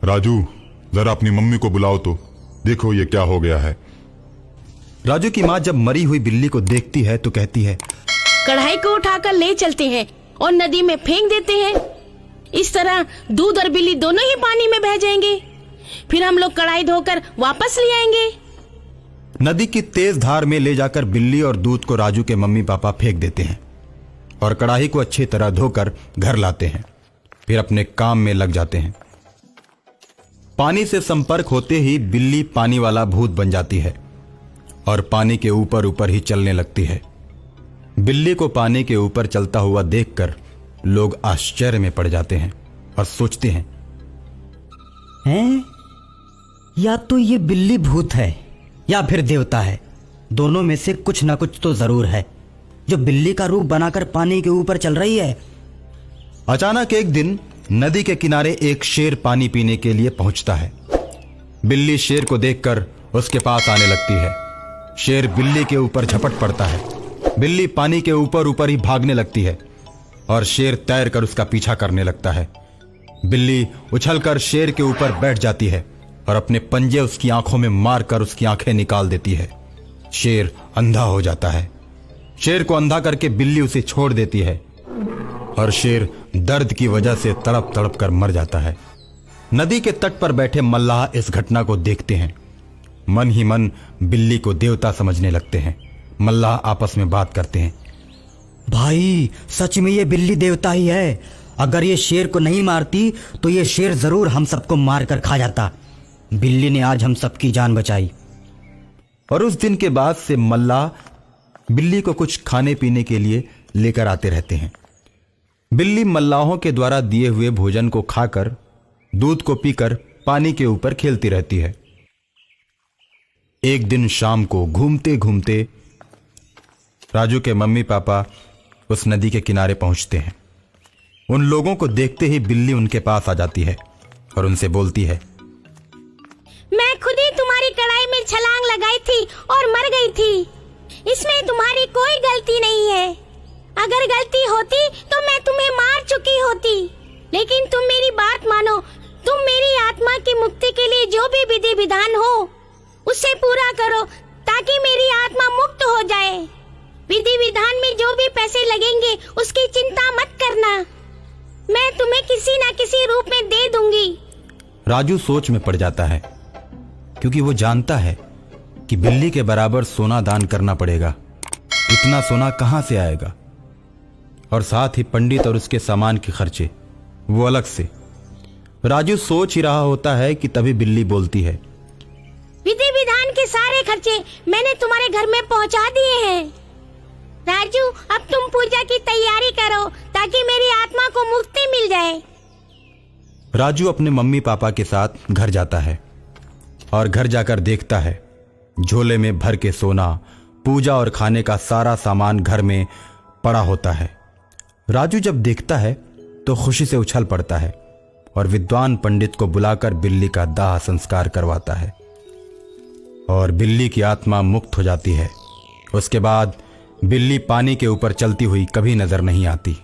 राजू, जरा अपनी मम्मी को बुलाओ तो देखो ये क्या हो गया है। राजू की माँ जब मरी हुई बिल्ली को देखती है तो कहती है, कढ़ाई को उठाकर ले चलते हैं और नदी में फेंक देते हैं। इस तरह दूध और बिल्ली दोनों ही पानी में बह जाएंगे। फिर हम लोग कढ़ाई धोकर वापस ले आएंगे। नदी की तेज धार में ले जाकर बिल्ली और दूध को राजू के मम्मी पापा फेंक देते हैं और कढ़ाई को अच्छी तरह धोकर घर लाते हैं। फिर अपने काम में लग जाते हैं। पानी से संपर्क होते ही बिल्ली पानी वाला भूत बन जाती है और पानी के ऊपर ऊपर ही चलने लगती है। बिल्ली को पानी के ऊपर चलता हुआ देखकर लोग आश्चर्य में पड़ जाते हैं और सोचते हैं, या तो ये बिल्ली भूत है या फिर देवता है। दोनों में से कुछ ना कुछ तो जरूर है जो बिल्ली का रूप बनाकर पानी के ऊपर चल रही है। अचानक एक दिन नदी के किनारे एक शेर पानी पीने के लिए पहुंचता है। बिल्ली शेर को देखकर उसके पास आने लगती है। शेर बिल्ली के ऊपर झपट पड़ता है। बिल्ली पानी के ऊपर ऊपर ही भागने लगती है और शेर तैरकर उसका पीछा करने लगता है। बिल्ली उछलकर शेर के ऊपर बैठ जाती है और अपने पंजे उसकी आंखों में मारकर उसकी आंखें निकाल देती है। शेर अंधा हो जाता है। शेर को अंधा करके बिल्ली उसे छोड़ देती है और शेर दर्द की वजह से तड़प तड़प कर मर जाता है। नदी के तट पर बैठे मल्लाह इस घटना को देखते हैं। मन ही मन बिल्ली को देवता समझने लगते हैं। मल्लाह आपस में बात करते हैं, भाई सच में ये बिल्ली देवता ही है। अगर ये शेर को नहीं मारती तो ये शेर जरूर हम सबको मार कर खा जाता। बिल्ली ने आज हम सबकी जान बचाई। और उस दिन के बाद से मल्लाह बिल्ली को कुछ खाने पीने के लिए लेकर आते रहते हैं। बिल्ली मल्लाहों के द्वारा दिए हुए भोजन को खाकर, दूध को पीकर पानी के ऊपर खेलती रहती है। एक दिन शाम को घूमते घूमते राजू के मम्मी पापा उस नदी के किनारे पहुंचते हैं। उन लोगों को देखते ही बिल्ली उनके पास आ जाती है और उनसे बोलती है, मैं खुद ही तुम्हारी कढ़ाई में छलांग लगाई थी और मर गई थी। इसमें तुम्हारी कोई गलती नहीं है। अगर गलती होती तो मैं तुम्हें मार चुकी होती। लेकिन तुम मेरी बात मानो। तुम मेरी आत्मा की मुक्ति के लिए जो भी विधि विधान हो उसे पूरा करो ताकि मेरी आत्मा मुक्त हो जाए। विधि विधान में जो भी पैसे लगेंगे उसकी चिंता मत करना। मैं तुम्हें किसी न किसी रूप में दे दूंगी। राजू सोच में पड़ जाता है क्योंकि वो जानता है कि बिल्ली के बराबर सोना दान करना पड़ेगा। इतना सोना कहां से आएगा? और साथ ही पंडित और उसके सामान के खर्चे वो अलग से। राजू सोच ही रहा होता है कि तभी बिल्ली बोलती है, विधि विधान के सारे खर्चे मैंने तुम्हारे घर में पहुंचा दिए हैं। राजू, अब तुम पूजा की तैयारी करो ताकि मेरी आत्मा को मुक्ति मिल जाए। राजू अपने मम्मी पापा के साथ घर जाता है और घर जाकर देखता है झोले में भर के सोना, पूजा और खाने का सारा सामान घर में पड़ा होता है। राजू जब देखता है तो खुशी से उछल पड़ता है और विद्वान पंडित को बुलाकर बिल्ली का दाह संस्कार करवाता है और बिल्ली की आत्मा मुक्त हो जाती है। उसके बाद बिल्ली पानी के ऊपर चलती हुई कभी नजर नहीं आती।